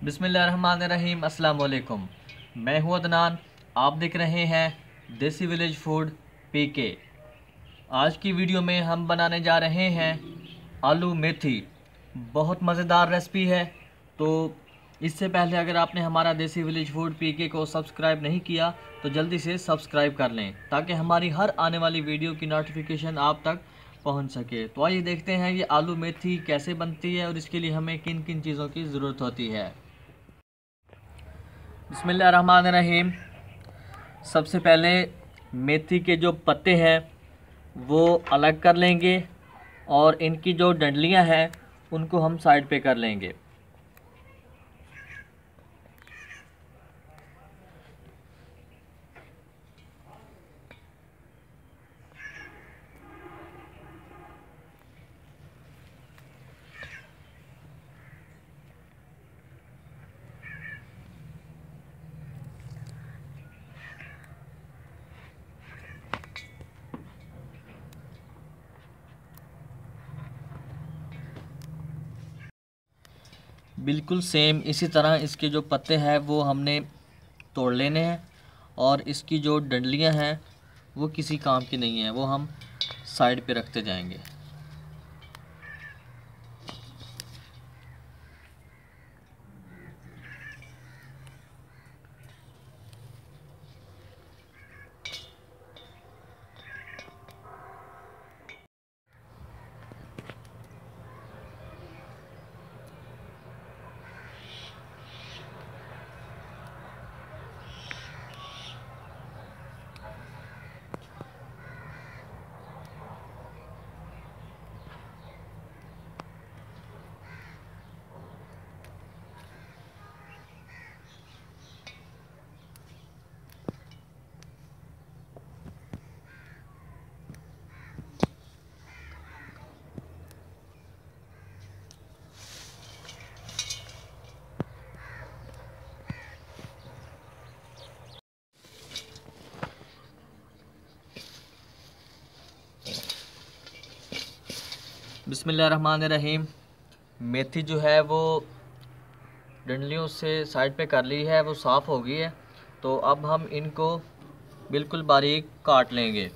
बिस्मिल्लाहिर्रहमानिर्रहीम। अस्सलाम वालेकुम। मैं हूं अदनान। आप देख रहे हैं देसी विलेज फूड पीके। आज की वीडियो में हम बनाने जा रहे हैं आलू मेथी। बहुत मज़ेदार रेसिपी है। तो इससे पहले अगर आपने हमारा देसी विलेज फूड पीके को सब्सक्राइब नहीं किया तो जल्दी से सब्सक्राइब कर लें ताकि हमारी हर आने वाली वीडियो की नोटिफिकेशन आप तक पहुंच सके। तो आइए देखते हैं ये आलू मेथी कैसे बनती है और इसके लिए हमें किन किन चीज़ों की ज़रूरत होती है। बिस्मिल्लाहिर्रहमानिर्रहीम। सबसे पहले मेथी के जो पत्ते हैं वो अलग कर लेंगे और इनकी जो डंडलियां हैं उनको हम साइड पे कर लेंगे। बिल्कुल सेम इसी तरह इसके जो पत्ते हैं वो हमने तोड़ लेने हैं और इसकी जो डंडलियां हैं वो किसी काम की नहीं है, वो हम साइड पे रखते जाएंगे। बिस्मिल्लाहिर्रहमानिर्रहीम। मेथी जो है वो डंडलियों से साइड पे कर ली है, वो साफ़ हो गई है। तो अब हम इनको बिल्कुल बारीक काट लेंगे।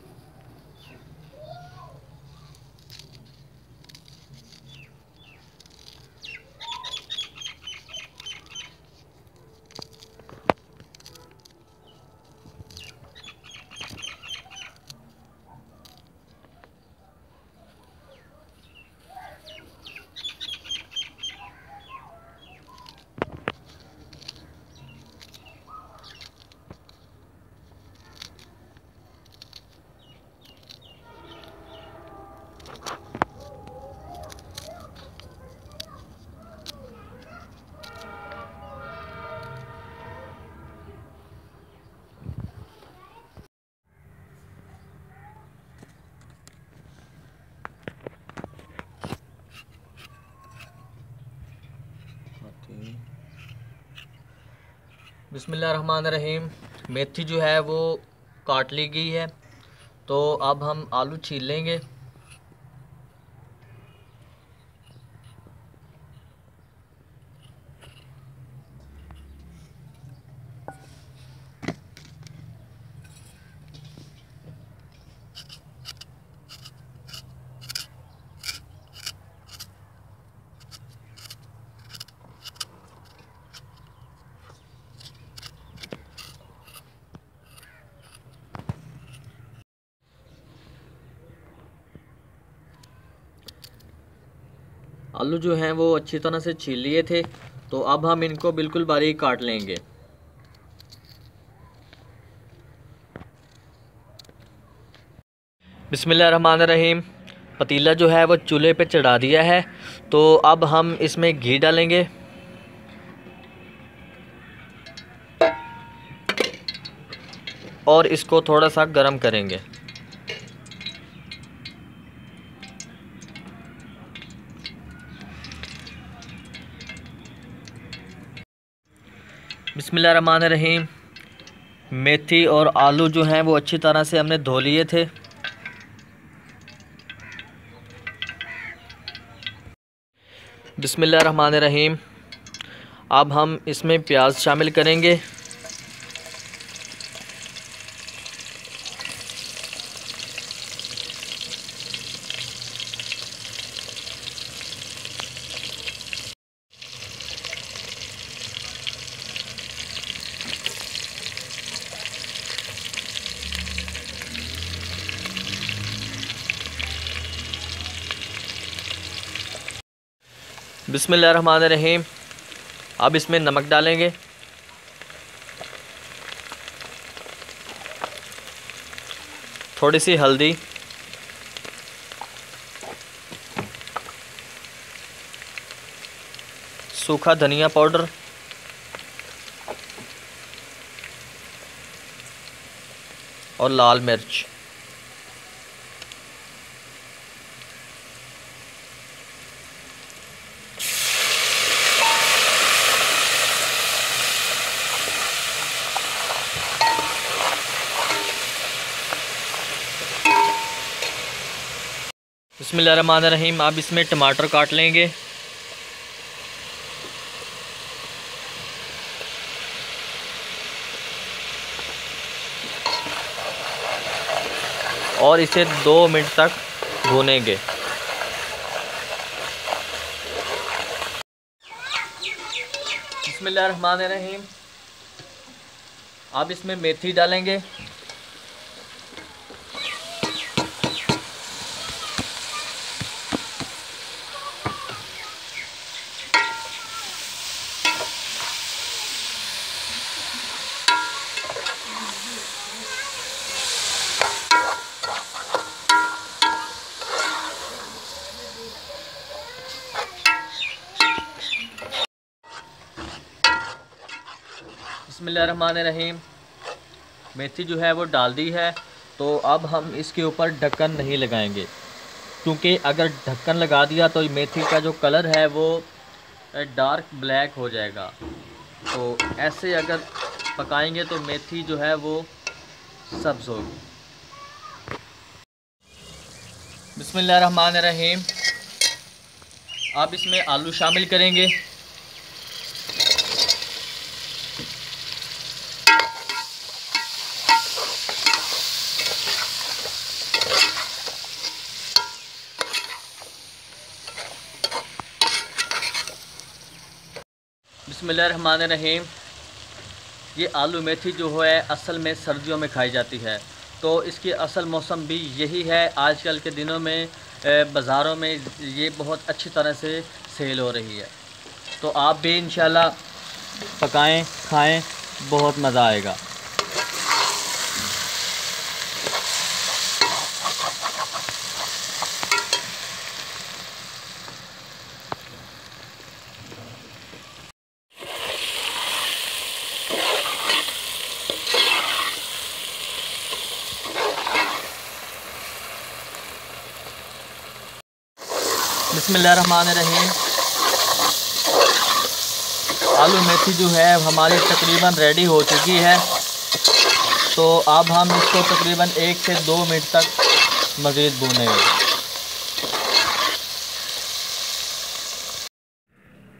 बिस्मिल्लाहिर्रहमानिर्रहीम। मेथी जो है वो काट ली गई है। तो अब हम आलू छील लेंगे। आलू जो हैं वो अच्छी तरह से छील लिए थे। तो अब हम इनको बिल्कुल बारीक काट लेंगे। बिस्मिल्लाहिर्रहमानिर्रहीम। पतीला जो है वो चूल्हे पे चढ़ा दिया है। तो अब हम इसमें घी डालेंगे। और इसको थोड़ा सा गर्म करेंगे। बिस्मिल्लाहिर्रहमानिर्रहीम। मेथी और आलू जो हैं वो अच्छी तरह से हमने धो लिए थे। बिस्मिल्लाहिर्रहमानिर्रहीम। अब हम इसमें प्याज शामिल करेंगे। बिस्मिल्लाहिर्रहमानिर्रहीम। अब इसमें नमक डालेंगे, थोड़ी सी हल्दी, सूखा धनिया पाउडर, और लाल मिर्च। बिस्मिल्लाहिर्रहमानिर्रहीम। अब इसमें टमाटर काट लेंगे, और इसे 2 मिनट तक भूनेंगे। बिस्मिल्लाहिर्रहमानिर्रहीम। अब इसमें मेथी डालेंगे, बिस्मिल्लाहिर्रहमानिर्रहीम। मेथी जो है वो डाल दी है, तो अब हम इसके ऊपर ढक्कन नहीं लगाएंगे, क्योंकि अगर ढक्कन लगा दिया तो मेथी का जो कलर है वो डार्क ब्लैक हो जाएगा। तो ऐसे अगर पकाएंगे तो मेथी जो है वो सब्ज़ होगी। बिस्मिल्लाहिर्रहमानिर्रहीम। अब इसमें आलू शामिल करेंगे, बिस्मिल्लाहिर्रहमानिर्रहीम। ये आलू मेथी जो है असल में सर्दियों में खाई जाती है, तो इसकी असल मौसम भी यही है। आजकल के दिनों में बाज़ारों में ये बहुत अच्छी तरह से सेल हो रही है, तो आप भी इंशाल्लाह पकाएं, खाएं, बहुत मज़ा आएगा। बिस्मिल्लाहिर्रहमानिर्रहीम। आलू मेथी जो है हमारी तकरीबन रेडी हो चुकी है, तो अब हम इसको तकरीबन 1 से 2 मिनट तक मज़ीद भूनेंगे।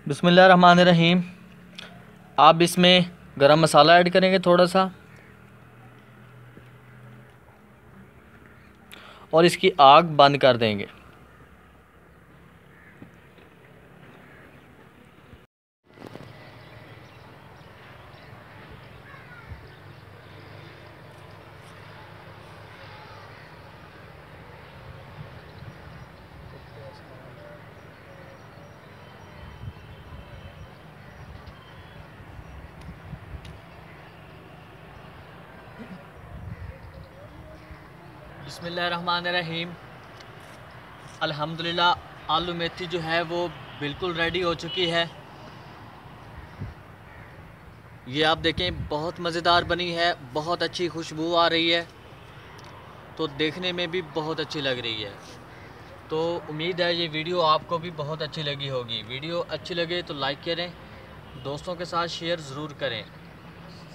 बिस्मिल्लाहिर्रहमानिर्रहीम। अब इसमें गरम मसाला ऐड करेंगे थोड़ा सा, और इसकी आग बंद कर देंगे। बिस्मिल्लाहिर्रहमानिर्रहीम। अल्हम्दुलिल्लाह आलू मेथी जो है वो बिल्कुल रेडी हो चुकी है। ये आप देखें बहुत मज़ेदार बनी है, बहुत अच्छी खुशबू आ रही है, तो देखने में भी बहुत अच्छी लग रही है। तो उम्मीद है ये वीडियो आपको भी बहुत अच्छी लगी होगी। वीडियो अच्छी लगे तो लाइक करें, दोस्तों के साथ शेयर ज़रूर करें,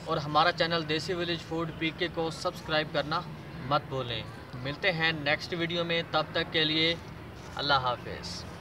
और हमारा चैनल देसी विलेज फूड पीके को सब्सक्राइब करना मत भूलें। मिलते हैं नेक्स्ट वीडियो में, तब तक के लिए अल्लाह हाफ़िज़।